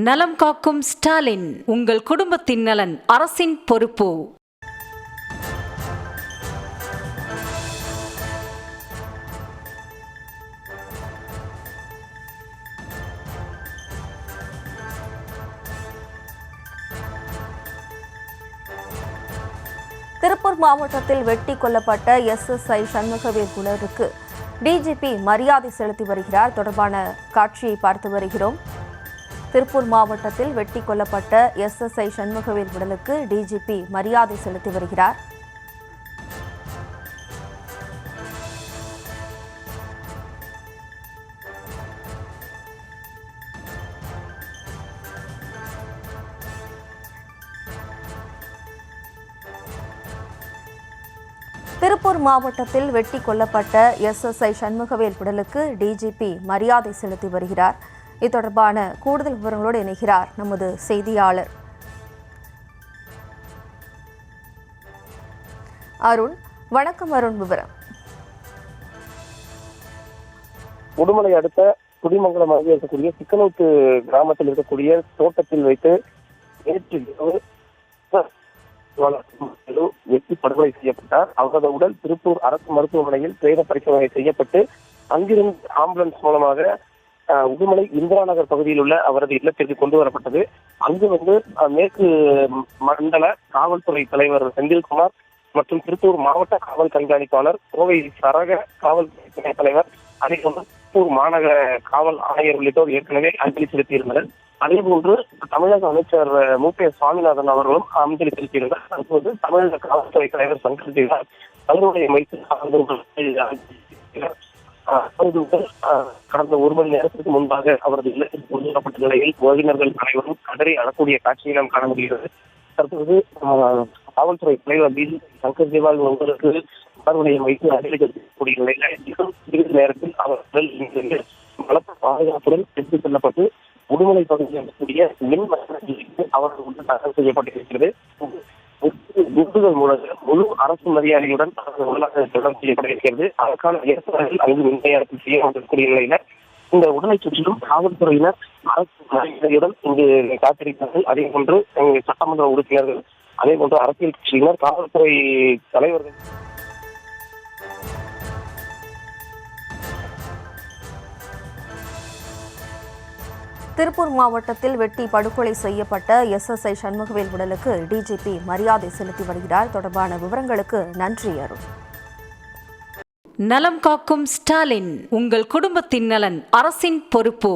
நலம் காக்கும் ஸ்டாலின், உங்கள் குடும்பத்தின் நலன் அரசின் பொறுப்பு. திருப்பூர் மாவட்டத்தில் வெட்டி கொல்லப்பட்ட SSI சண்முகவேல் குலருக்கு டிஜிபி மரியாதை செலுத்தி வருகிறார். தொடர்பான காட்சியை பார்த்து வருகிறோம். திருப்பூர் மாவட்டத்தில் வெட்டி கொல்லப்பட்ட SSI சண்முகவேல் உடலுக்கு டிஜிபி மரியாதை செலுத்தி வருகிறார். திருப்பூர் மாவட்டத்தில் வெட்டி கொல்லப்பட்ட SSI சண்முகவேல் உடலுக்கு டிஜிபி மரியாதை செலுத்தி வருகிறார். இது தொடர்பான கூடுதல் விவரங்களோடு இணைகிறார் நமது செய்தியாளர் அருண். வணக்கம் அருண், விவரம். உடுமலை அடுத்த குடிமங்கலம் அருகே இருக்கக்கூடிய சிக்கனூத்து கிராமத்தில் இருக்கக்கூடிய தோட்டத்தில் வைத்து நேற்று வெட்டி படுகொலை செய்யப்பட்டார். அவரது உடல் திருப்பூர் அரசு மருத்துவமனையில் பிரேத பரிசோதனை செய்யப்பட்டு அங்கிருந்து ஆம்புலன்ஸ் மூலமாக உடுமலை இந்திரா நகர் பகுதியில் உள்ள அவரது இல்லத்திற்கு கொண்டு வரப்பட்டது. அங்கு மேற்கு மண்டல காவல்துறை தலைவர் செந்தில்குமார் மற்றும் திருப்பூர் மாவட்ட காவல் கண்காணிப்பாளர், கோவை சரக காவல்துறை துணை தலைவர், அதே போன்று திருப்பூர் மாநகர காவல் ஆணையர் உள்ளிட்டோர் ஏற்கனவே அஞ்சலி செலுத்தியிருந்தனர். அதேபோன்று தமிழக அமைச்சர் மு.க. சுவாமிநாதன் அவர்களும் அஞ்சலி செலுத்தியிருந்தார். தற்போது தமிழக காவல்துறை தலைவர் சங்கர் அவருடைய கடந்த ஒரு மணி நேரத்திற்கு முன்பாக அவரது இல்லத்திற்கு கொண்டு வரப்பட்ட நிலையில் உறவினர்கள் அனைவரும் கதறி அழக்கூடிய காட்சியை நாம் காண முடிகிறது. தற்போது காவல்துறை தலைவர் சங்கர் ஜிவால் உங்களுக்கு மலர்வளையம் வைத்து அஞ்சலி செலுத்தக்கூடிய நிலையில் நேரத்தில் அவர்கள் பலத்த பாதுகாப்புடன் எடுத்துச் செல்லப்பட்டு உடுமலை பகுதியில் இருக்கக்கூடிய மின் அவர்கள் உடன் தகவல் செய்யப்பட்டிருக்கிறது. குண்டுகள் மூலம் முழு அரசு மரியாதையுடன் உடலாக செய்யப்பட இருக்கிறது. அதற்கான ஏற்பாடுகள் அங்கு மின்மையாளர்கள் செய்யப்பட்டிருக்கக்கூடிய நிலையில இந்த உடலை சுற்றிலும் காவல்துறையினர் அரசு மரியாதையுடன் இங்கு காத்திருக்கிறார்கள். அதே போன்று சட்டமன்ற உறுப்பினர்கள், அதே போன்று அரசியல் கட்சியினர், காவல்துறை தலைவர்கள். திருப்பூர் மாவட்டத்தில் வெட்டி படுகொலை செய்யப்பட்ட SSI சண்முகவேல் உடலுக்கு டிஜிபி மரியாதை செலுத்தி வருகிறார். தொடர்பான விவரங்களுக்கு நன்றி அருண். நலம் காக்கும் ஸ்டாலின், உங்கள் குடும்பத்தின் நலன் அரசின் பொறுப்பு.